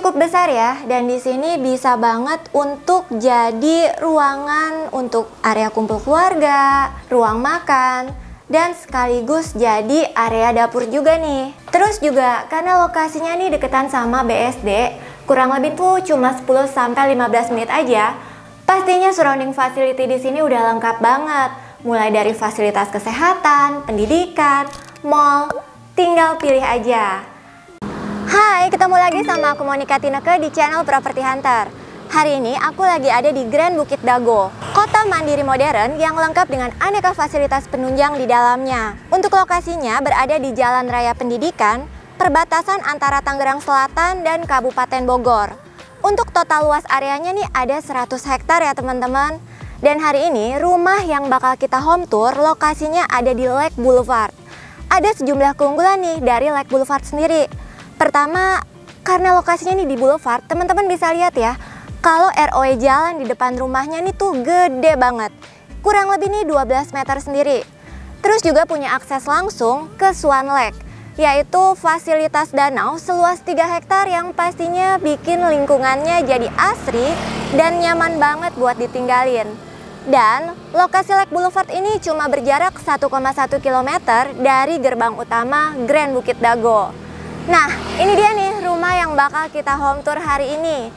Cukup besar ya, dan di sini bisa banget untuk jadi ruangan untuk area kumpul keluarga, ruang makan, dan sekaligus jadi area dapur juga nih. Terus juga karena lokasinya nih deketan sama BSD, kurang lebih tuh cuma 10-15 menit aja. Pastinya surrounding facility di sini udah lengkap banget, mulai dari fasilitas kesehatan, pendidikan, mall, tinggal pilih aja. Hai, ketemu lagi sama aku Monica Tineke di channel Property Hunter. Hari ini aku lagi ada di Grand Bukit Dago, kota mandiri modern yang lengkap dengan aneka fasilitas penunjang di dalamnya. Untuk lokasinya berada di Jalan Raya Pendidikan, perbatasan antara Tangerang Selatan dan Kabupaten Bogor. Untuk total luas areanya nih ada 100 hektar ya teman-teman. Dan hari ini rumah yang bakal kita home tour lokasinya ada di Lake Boulevard. Ada sejumlah keunggulan nih dari Lake Boulevard sendiri. Pertama, karena lokasinya nih di boulevard, teman-teman bisa lihat ya, kalau ROE jalan di depan rumahnya nih tuh gede banget. Kurang lebih nih 12 meter sendiri. Terus juga punya akses langsung ke Swan Lake, yaitu fasilitas danau seluas 3 hektar yang pastinya bikin lingkungannya jadi asri dan nyaman banget buat ditinggalin. Dan lokasi Lake Boulevard ini cuma berjarak 1,1 km dari gerbang utama Grand Bukit Dago. Nah, ini dia nih rumah yang bakal kita home tour hari ini.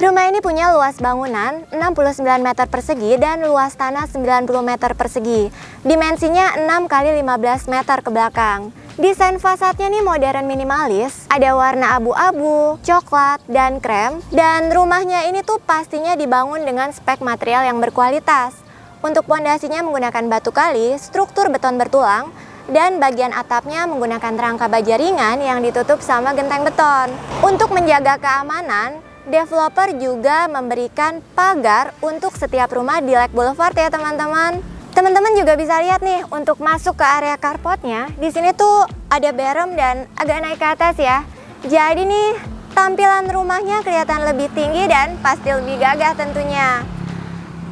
Rumah ini punya luas bangunan 69 meter persegi dan luas tanah 90 meter persegi. Dimensinya 6 x 15 meter ke belakang. Desain fasadnya nih modern minimalis, ada warna abu-abu, coklat, dan krem. Dan rumahnya ini tuh pastinya dibangun dengan spek material yang berkualitas. Untuk pondasinya menggunakan batu kali, struktur beton bertulang, dan bagian atapnya menggunakan rangka baja ringan yang ditutup sama genteng beton. Untuk menjaga keamanan, developer juga memberikan pagar untuk setiap rumah di Lake Boulevard ya teman-teman. Teman-teman juga bisa lihat nih, untuk masuk ke area carportnya, di sini tuh ada berem dan agak naik ke atas ya. Jadi nih, tampilan rumahnya kelihatan lebih tinggi dan pasti lebih gagah tentunya.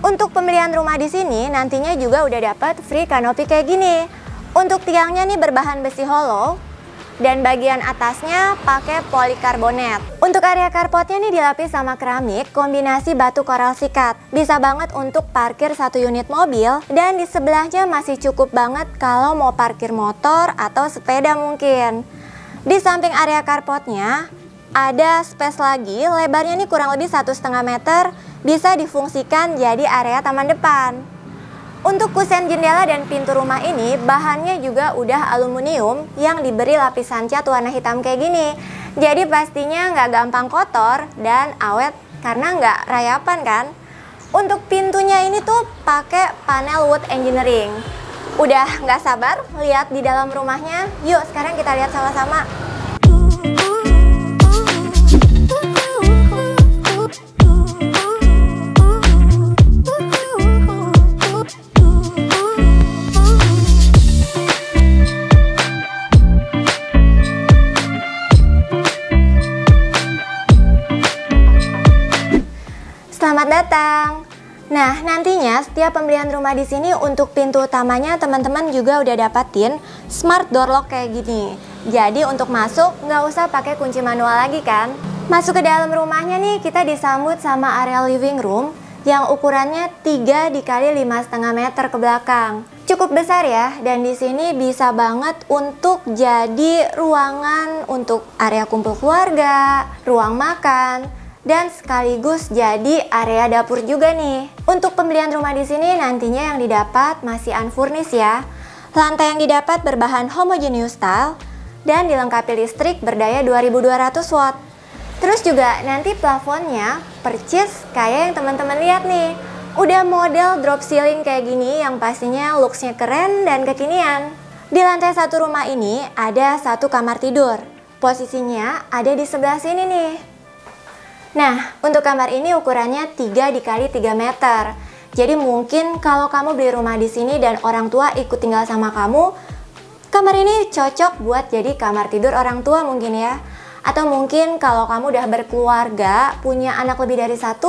Untuk pembelian rumah di sini nantinya juga udah dapat free kanopi kayak gini. Untuk tiangnya nih berbahan besi hollow dan bagian atasnya pakai polikarbonat. Untuk area carportnya nih dilapis sama keramik kombinasi batu koral sikat. Bisa banget untuk parkir 1 unit mobil dan di sebelahnya masih cukup banget kalau mau parkir motor atau sepeda mungkin. Di samping area carportnya ada space lagi, lebarnya nih kurang lebih 1,5 meter, bisa difungsikan jadi area taman depan. Untuk kusen jendela dan pintu rumah ini bahannya juga udah aluminium yang diberi lapisan cat warna hitam kayak gini. Jadi pastinya nggak gampang kotor dan awet karena nggak rayapan kan. Untuk pintunya ini tuh pakai panel wood engineering. Udah nggak sabar lihat di dalam rumahnya. Yuk sekarang kita lihat sama-sama. Selamat datang. Nah, nantinya setiap pembelian rumah di sini untuk pintu utamanya teman-teman juga udah dapatin smart door lock kayak gini. Jadi untuk masuk nggak usah pakai kunci manual lagi kan. Masuk ke dalam rumahnya nih kita disambut sama area living room yang ukurannya 3 x 5,5 meter ke belakang. Cukup besar ya, dan di sini bisa banget untuk jadi ruangan untuk area kumpul keluarga, ruang makan, dan sekaligus jadi area dapur juga nih. Untuk pembelian rumah di sini nantinya yang didapat masih unfurnished ya. Lantai yang didapat berbahan homogeneous tile dan dilengkapi listrik berdaya 2200 watt. Terus juga nanti plafonnya percis kayak yang teman-teman lihat nih. Udah model drop ceiling kayak gini yang pastinya looks-nya keren dan kekinian. Di lantai 1 rumah ini ada 1 kamar tidur. Posisinya ada di sebelah sini nih. Nah, untuk kamar ini ukurannya 3 x 3 meter. Jadi mungkin kalau kamu beli rumah di sini dan orang tua ikut tinggal sama kamu, kamar ini cocok buat jadi kamar tidur orang tua mungkin ya. Atau mungkin kalau kamu udah berkeluarga, punya anak lebih dari 1,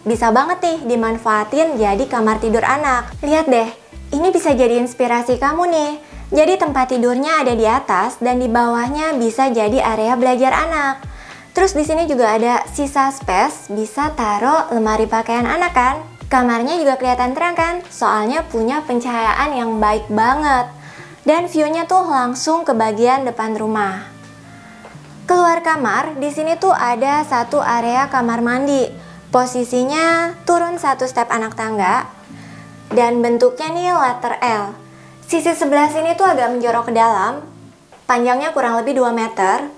bisa banget nih dimanfaatin jadi kamar tidur anak. Lihat deh, ini bisa jadi inspirasi kamu nih. Jadi tempat tidurnya ada di atas dan di bawahnya bisa jadi area belajar anak. Terus di sini juga ada sisa space, bisa taruh lemari pakaian anak kan? Kamarnya juga kelihatan terang kan? Soalnya punya pencahayaan yang baik banget. Dan view-nya tuh langsung ke bagian depan rumah. Keluar kamar, di sini tuh ada satu area kamar mandi. Posisinya turun satu step anak tangga. Dan bentuknya nih letter L. Sisi sebelah sini tuh agak menjorok ke dalam. Panjangnya kurang lebih 2 meter.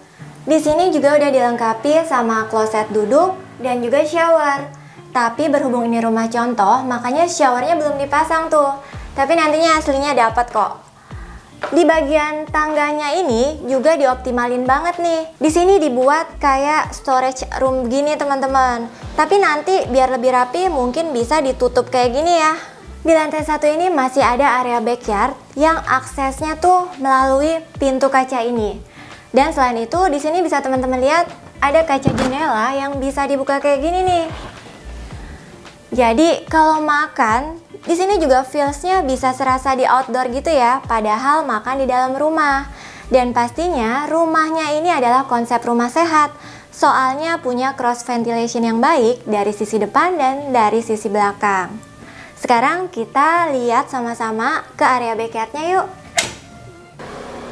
Di sini juga udah dilengkapi sama kloset duduk dan juga shower. Tapi berhubung ini rumah contoh, makanya showernya belum dipasang tuh. Tapi nantinya aslinya dapat kok. Di bagian tangganya ini juga dioptimalin banget nih. Di sini dibuat kayak storage room gini teman-teman. Tapi nanti biar lebih rapi mungkin bisa ditutup kayak gini ya. Di lantai 1 ini masih ada area backyard yang aksesnya tuh melalui pintu kaca ini. Dan selain itu di sini bisa teman-teman lihat ada kaca jendela yang bisa dibuka kayak gini nih. Jadi kalau makan di sini juga feels-nya bisa serasa di outdoor gitu ya, padahal makan di dalam rumah. Dan pastinya rumahnya ini adalah konsep rumah sehat, soalnya punya cross ventilation yang baik dari sisi depan dan dari sisi belakang. Sekarang kita lihat sama-sama ke area backyardnya yuk.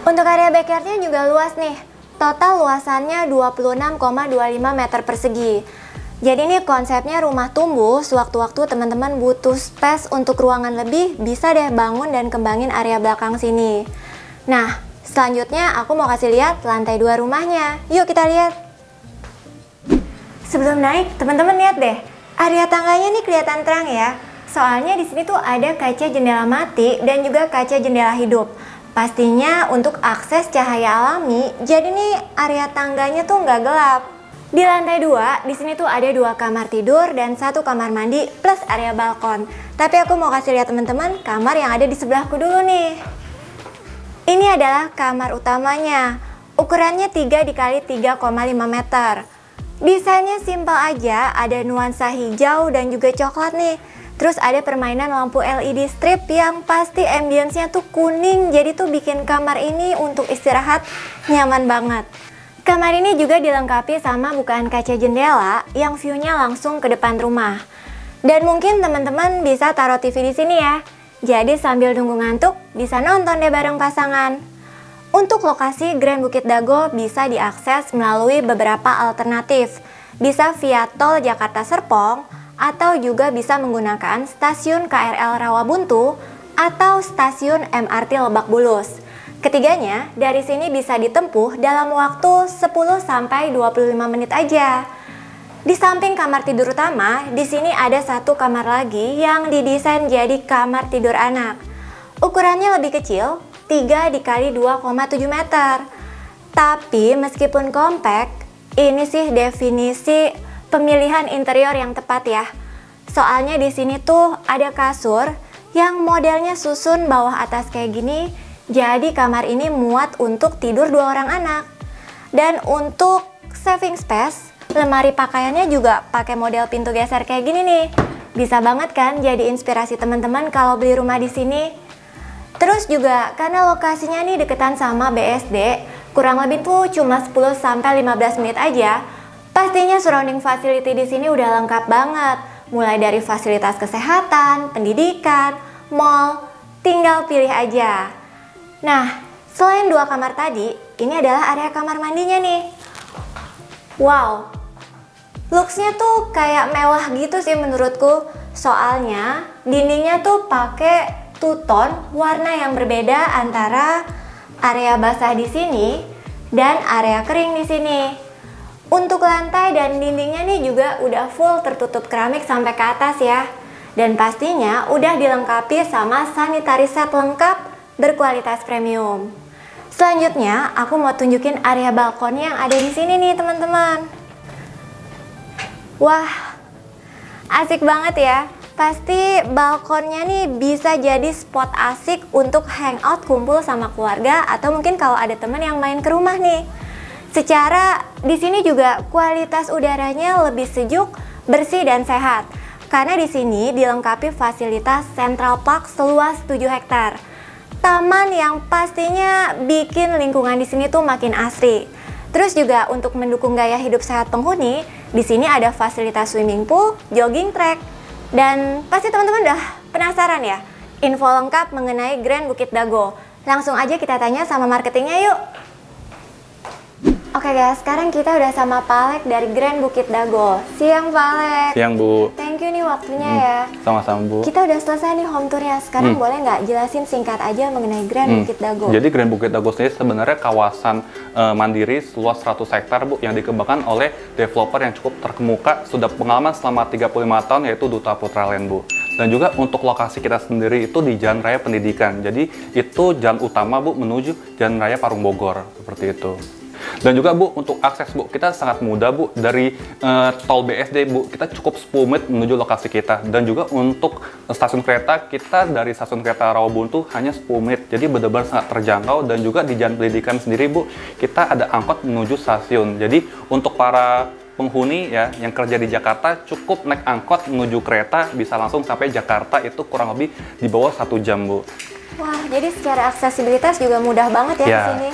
Untuk area backyardnya juga luas nih, total luasannya 26,25 meter persegi. Jadi ini konsepnya rumah tumbuh, sewaktu-waktu teman-teman butuh space untuk ruangan lebih, bisa deh bangun dan kembangin area belakang sini. Nah, selanjutnya aku mau kasih lihat lantai 2 rumahnya. Yuk kita lihat. Sebelum naik, teman-teman lihat deh, area tangganya nih kelihatan terang ya. Soalnya di sini tuh ada kaca jendela mati dan juga kaca jendela hidup. Pastinya untuk akses cahaya alami, jadi nih area tangganya tuh nggak gelap. Di lantai 2, di sini tuh ada 2 kamar tidur dan 1 kamar mandi plus area balkon. Tapi aku mau kasih lihat teman-teman kamar yang ada di sebelahku dulu nih. Ini adalah kamar utamanya. Ukurannya 3 x 3,5 meter. Desainnya simpel aja, ada nuansa hijau dan juga coklat nih. Terus ada permainan lampu LED strip yang pasti ambience-nya tuh kuning, jadi tuh bikin kamar ini untuk istirahat nyaman banget. Kamar ini juga dilengkapi sama bukaan kaca jendela yang view-nya langsung ke depan rumah. Dan mungkin teman-teman bisa taruh TV di sini ya. Jadi sambil nunggu ngantuk, bisa nonton deh bareng pasangan. Untuk lokasi Grand Bukit Dago bisa diakses melalui beberapa alternatif. Bisa via tol Jakarta Serpong, atau juga bisa menggunakan stasiun KRL Rawabuntu atau stasiun MRT Lebak Bulus. Ketiganya dari sini bisa ditempuh dalam waktu 10-25 menit aja. Di samping kamar tidur utama, di sini ada 1 kamar lagi yang didesain jadi kamar tidur anak. Ukurannya lebih kecil, 3 x 2,7 meter. Tapi meskipun compact, ini sih definisi pemilihan interior yang tepat ya. Soalnya di sini tuh ada kasur yang modelnya susun bawah atas kayak gini. Jadi kamar ini muat untuk tidur 2 orang anak. Dan untuk saving space, lemari pakaiannya juga pakai model pintu geser kayak gini nih. Bisa banget kan jadi inspirasi teman-teman kalau beli rumah di sini. Terus juga karena lokasinya nih deketan sama BSD, kurang lebih tuh cuma 10-15 menit aja. Pastinya surrounding facility di sini udah lengkap banget. Mulai dari fasilitas kesehatan, pendidikan, mall, tinggal pilih aja. Nah, selain 2 kamar tadi, ini adalah area kamar mandinya nih. Wow, looks-nya tuh kayak mewah gitu sih menurutku. Soalnya dindingnya tuh pakai two-tone warna yang berbeda antara area basah di sini dan area kering di sini. Untuk lantai dan dindingnya nih juga udah full tertutup keramik sampai ke atas ya. Dan pastinya udah dilengkapi sama sanitary set lengkap berkualitas premium. Selanjutnya, aku mau tunjukin area balkon yang ada di sini nih, teman-teman. Wah, asik banget ya. Pasti balkonnya nih bisa jadi spot asik untuk hangout kumpul sama keluarga atau mungkin kalau ada teman yang main ke rumah nih. Secara di sini juga kualitas udaranya lebih sejuk, bersih dan sehat. Karena di sini dilengkapi fasilitas Central Park seluas 7 hektar. Taman yang pastinya bikin lingkungan di sini tuh makin asri. Terus juga untuk mendukung gaya hidup sehat penghuni, di sini ada fasilitas swimming pool, jogging track. Dan pasti teman-teman udah penasaran ya, info lengkap mengenai Grand Bukit Dago. Langsung aja kita tanya sama marketingnya yuk. Oke guys, sekarang kita udah sama Pak Alek dari Grand Bukit Dago. Siang Pak Alek. Siang Bu. Thank you nih waktunya ya. Sama-sama Bu. Kita udah selesai nih home tournya. Sekarang boleh nggak jelasin singkat aja mengenai Grand Bukit Dago? Jadi Grand Bukit Dago sendiri sebenarnya kawasan mandiri seluas 100 hektar Bu, yang dikembangkan oleh developer yang cukup terkemuka, sudah pengalaman selama 35 tahun, yaitu Duta Putra Land Bu. Dan juga untuk lokasi kita sendiri itu di Jalan Raya Pendidikan. Jadi itu jalan utama Bu menuju Jalan Raya Parung Bogor, seperti itu. Dan juga Bu, untuk akses Bu, kita sangat mudah Bu, dari tol BSD Bu, kita cukup 10 menit menuju lokasi kita. Dan juga untuk stasiun kereta, kita dari stasiun kereta Rawabuntu hanya 10 menit, jadi benar-benar sangat terjangkau. Dan juga di Jalan Pendidikan sendiri Bu, kita ada angkot menuju stasiun. Jadi untuk para penghuni ya yang kerja di Jakarta, cukup naik angkot menuju kereta, bisa langsung sampai Jakarta, itu kurang lebih di bawah 1 jam Bu. Wah, jadi secara aksesibilitas juga mudah banget ya di sini.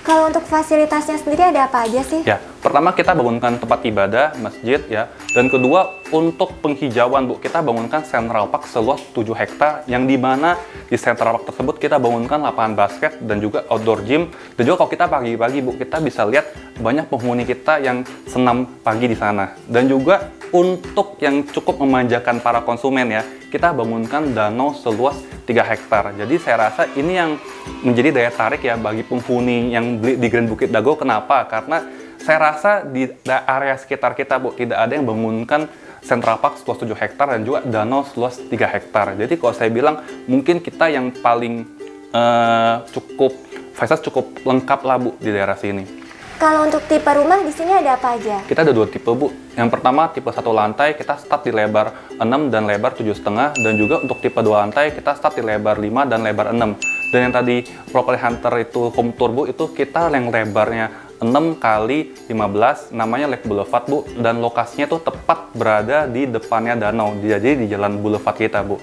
Kalau untuk fasilitasnya sendiri ada apa aja sih? Ya, pertama kita bangunkan tempat ibadah, masjid ya. Dan kedua, untuk penghijauan Bu, kita bangunkan Central Park seluas 7 hektar, yang dimana di Central Park tersebut kita bangunkan lapangan basket dan juga outdoor gym. Dan juga kalau kita pagi-pagi Bu, kita bisa lihat banyak penghuni kita yang senam pagi di sana. Dan juga untuk yang cukup memanjakan para konsumen ya, kita bangunkan danau seluas 3 hektar. Jadi saya rasa ini yang menjadi daya tarik ya bagi penghuni yang beli di Grand Bukit Dago. Kenapa? Karena saya rasa di area sekitar kita Bu, tidak ada yang bangunkan Central Park seluas 7 hektar dan juga danau seluas 3 hektar. Jadi kalau saya bilang mungkin kita yang paling fasilitas cukup lengkap lah Bu di daerah sini. Kalau untuk tipe rumah di sini ada apa aja? Kita ada 2 tipe Bu. Yang pertama tipe 1 lantai, kita start di lebar 6 dan lebar 7,5. Dan juga untuk tipe 2 lantai, kita start di lebar 5 dan lebar 6. Dan yang tadi Property Hunter itu home tour Bu, itu kita yang lebarnya 6 kali 15, namanya Lake Boulevard Bu. Dan lokasinya tuh tepat berada di depannya danau, jadi di jalan Boulevard kita Bu.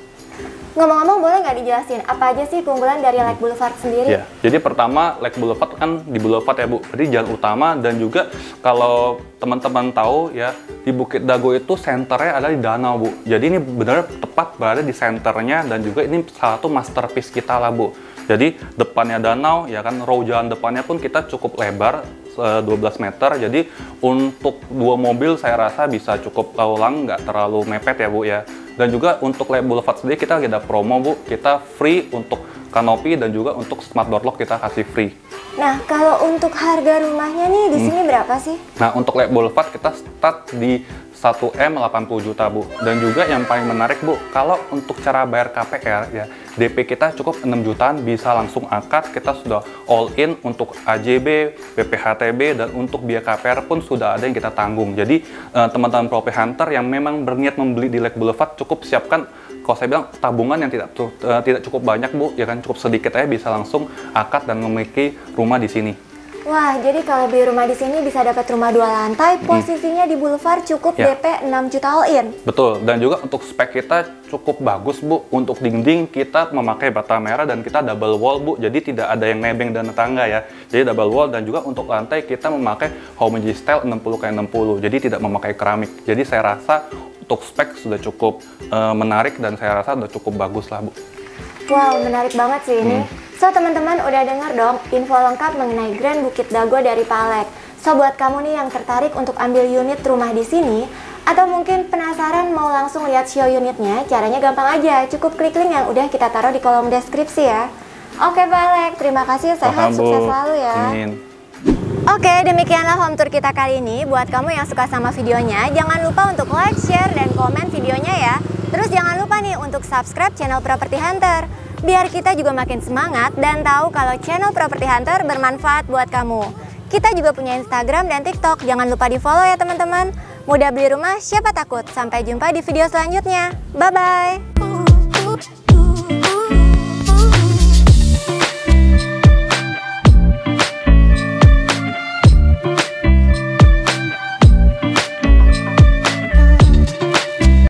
Ngomong-ngomong, boleh nggak dijelasin apa aja sih keunggulan dari Lake Boulevard sendiri? Ya, jadi pertama Lake Boulevard kan di Boulevard ya Bu, jadi jalan utama. Dan juga kalau teman-teman tahu ya, di Bukit Dago itu senternya ada di danau Bu. Jadi ini benar tepat berada di senternya, dan juga ini salah satu masterpiece kita lah Bu. Jadi depannya danau ya kan, row jalan depannya pun kita cukup lebar 12 meter. Jadi untuk 2 mobil saya rasa bisa cukup lalu nggak terlalu mepet ya Bu ya. Dan juga untuk Lake Boulevard sendiri kita lagi ada promo Bu, kita free untuk kanopi dan juga untuk smart door lock kita kasih free. Nah, kalau untuk harga rumahnya nih di sini berapa sih? Nah, untuk Lake Boulevard kita start di 1M 80 juta Bu. Dan juga yang paling menarik Bu, kalau untuk cara bayar KPR ya, DP kita cukup 6 jutaan, bisa langsung akad. Kita sudah all in untuk AJB, BPHTB, dan untuk biaya KPR pun sudah ada yang kita tanggung. Jadi teman-teman Property Hunter yang memang berniat membeli di Lake Boulevard, cukup siapkan, kalau saya bilang, tabungan yang tidak cukup banyak Bu, ya kan, cukup sedikit aja bisa langsung akad dan memiliki rumah di sini. Wah, jadi kalau beli rumah di sini bisa dapat rumah 2 lantai, posisinya di Boulevard, cukup DP 6 juta all in. Betul, dan juga untuk spek kita cukup bagus Bu. Untuk dinding kita memakai bata merah dan kita double wall Bu, jadi tidak ada yang nebeng dan tetangga ya. Jadi double wall. Dan juga untuk lantai kita memakai Homage style 60x60, jadi tidak memakai keramik. Jadi saya rasa untuk spek sudah cukup menarik, dan saya rasa sudah cukup bagus lah Bu. Wow, menarik banget sih ini. So, teman-teman udah dengar dong info lengkap mengenai Grand Bukit Dago dari Pak Alek. So, buat kamu nih yang tertarik untuk ambil unit rumah di sini, atau mungkin penasaran mau langsung lihat show unitnya, caranya gampang aja. Cukup klik link yang udah kita taruh di kolom deskripsi ya. Oke Pak Alek, terima kasih. Sehat, sukses selalu ya. Amin. Oke, demikianlah home tour kita kali ini. Buat kamu yang suka sama videonya, jangan lupa untuk like, share, dan komen videonya ya. Terus jangan lupa nih untuk subscribe channel Property Hunter, biar kita juga makin semangat dan tahu kalau channel Property Hunter bermanfaat buat kamu. Kita juga punya Instagram dan TikTok, jangan lupa di follow ya teman-teman. Mudah beli rumah, siapa takut? Sampai jumpa di video selanjutnya. Bye-bye!